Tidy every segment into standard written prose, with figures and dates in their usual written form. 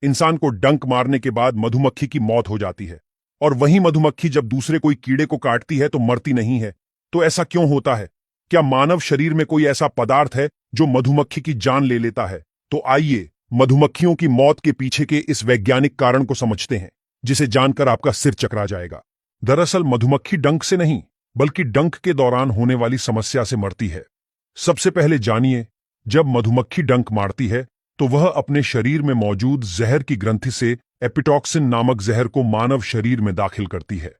इंसान को डंक मारने के बाद मधुमक्खी की मौत हो जाती है, और वही मधुमक्खी जब दूसरे कोई कीड़े को काटती है तो मरती नहीं है। तो ऐसा क्यों होता है? क्या मानव शरीर में कोई ऐसा पदार्थ है जो मधुमक्खी की जान ले लेता है? तो आइए मधुमक्खियों की मौत के पीछे के इस वैज्ञानिक कारण को समझते हैं, जिसे जानकर आपका सिर चकरा जाएगा। दरअसल मधुमक्खी डंक से नहीं, बल्कि डंक के दौरान होने वाली समस्या से मरती है। सबसे पहले जानिए, जब मधुमक्खी डंक मारती है तो वह अपने शरीर में मौजूद जहर की ग्रंथि से एपिटॉक्सिन नामक जहर को मानव शरीर में दाखिल करती है।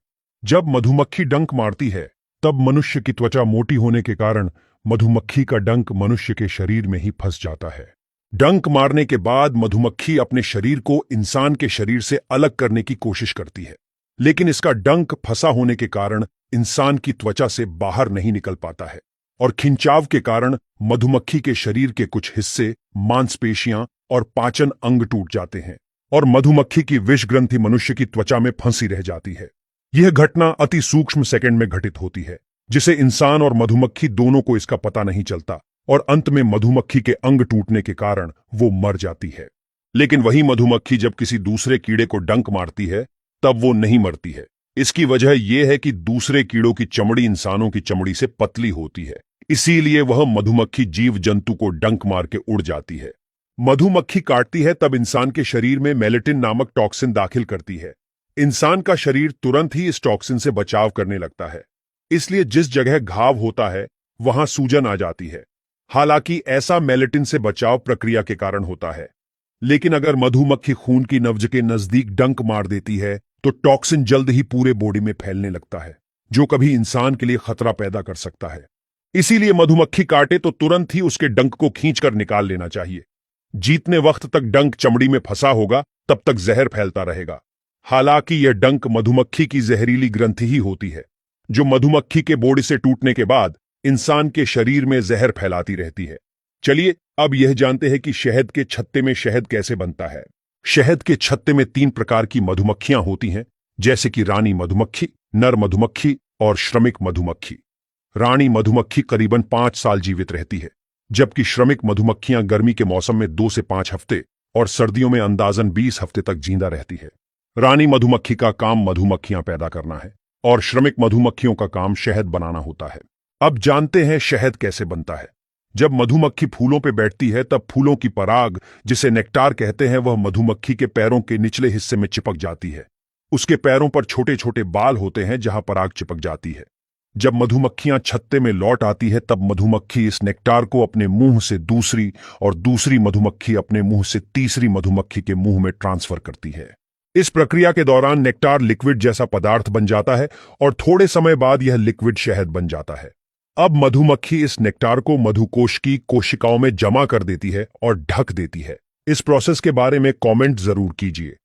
जब मधुमक्खी डंक मारती है तब मनुष्य की त्वचा मोटी होने के कारण मधुमक्खी का डंक मनुष्य के शरीर में ही फंस जाता है। डंक मारने के बाद मधुमक्खी अपने शरीर को इंसान के शरीर से अलग करने की कोशिश करती है, लेकिन इसका डंक फंसा होने के कारण इंसान की त्वचा से बाहर नहीं निकल पाता है, और खिंचाव के कारण मधुमक्खी के शरीर के कुछ हिस्से, मांसपेशियां और पाचन अंग टूट जाते हैं, और मधुमक्खी की विष ग्रंथि मनुष्य की त्वचा में फंसी रह जाती है। यह घटना अति सूक्ष्म सेकंड में घटित होती है, जिसे इंसान और मधुमक्खी दोनों को इसका पता नहीं चलता, और अंत में मधुमक्खी के अंग टूटने के कारण वो मर जाती है। लेकिन वही मधुमक्खी जब किसी दूसरे कीड़े को डंक मारती है तब वो नहीं मरती है। इसकी वजह यह है कि दूसरे कीड़ों की चमड़ी इंसानों की चमड़ी से पतली होती है, इसीलिए वह मधुमक्खी जीव जंतु को डंक मार के उड़ जाती है। मधुमक्खी काटती है तब इंसान के शरीर में मेलेटिन नामक टॉक्सिन दाखिल करती है। इंसान का शरीर तुरंत ही इस टॉक्सिन से बचाव करने लगता है, इसलिए जिस जगह घाव होता है वहां सूजन आ जाती है। हालांकि ऐसा मेलेटिन से बचाव प्रक्रिया के कारण होता है, लेकिन अगर मधुमक्खी खून की नब्ज के नजदीक डंक मार देती है तो टॉक्सिन जल्द ही पूरे बॉडी में फैलने लगता है, जो कभी इंसान के लिए खतरा पैदा कर सकता है। इसीलिए मधुमक्खी काटे तो तुरंत ही उसके डंक को खींचकर निकाल लेना चाहिए। जीतने वक्त तक डंक चमड़ी में फंसा होगा तब तक जहर फैलता रहेगा। हालांकि यह डंक मधुमक्खी की जहरीली ग्रंथि ही होती है, जो मधुमक्खी के बॉडी से टूटने के बाद इंसान के शरीर में जहर फैलाती रहती है। चलिए अब यह जानते हैं कि शहद के छत्ते में शहद कैसे बनता है। शहद के छत्ते में 3 प्रकार की मधुमक्खियां होती हैं, जैसे कि रानी मधुमक्खी, नर मधुमक्खी और श्रमिक मधुमक्खी। रानी मधुमक्खी करीबन 5 साल जीवित रहती है, जबकि श्रमिक मधुमक्खियां गर्मी के मौसम में 2 से 5 हफ्ते और सर्दियों में अंदाजन 20 हफ्ते तक जिंदा रहती है। रानी मधुमक्खी का काम मधुमक्खियां पैदा करना है और श्रमिक मधुमक्खियों का काम शहद बनाना होता है। अब जानते हैं शहद कैसे बनता है। जब मधुमक्खी फूलों पर बैठती है तब फूलों की पराग, जिसे नेक्टार कहते हैं, वह मधुमक्खी के पैरों के निचले हिस्से में चिपक जाती है। उसके पैरों पर छोटे छोटे बाल होते हैं जहां पराग चिपक जाती है। जब मधुमक्खियां छत्ते में लौट आती है तब मधुमक्खी इस नेक्टार को अपने मुंह से दूसरी और दूसरी मधुमक्खी अपने मुंह से तीसरी मधुमक्खी के मुंह में ट्रांसफर करती है। इस प्रक्रिया के दौरान नेक्टार लिक्विड जैसा पदार्थ बन जाता है और थोड़े समय बाद यह लिक्विड शहद बन जाता है। अब मधुमक्खी इस नेक्टार को मधुकोश की कोशिकाओं में जमा कर देती है और ढक देती है। इस प्रोसेस के बारे में कमेंट जरूर कीजिए।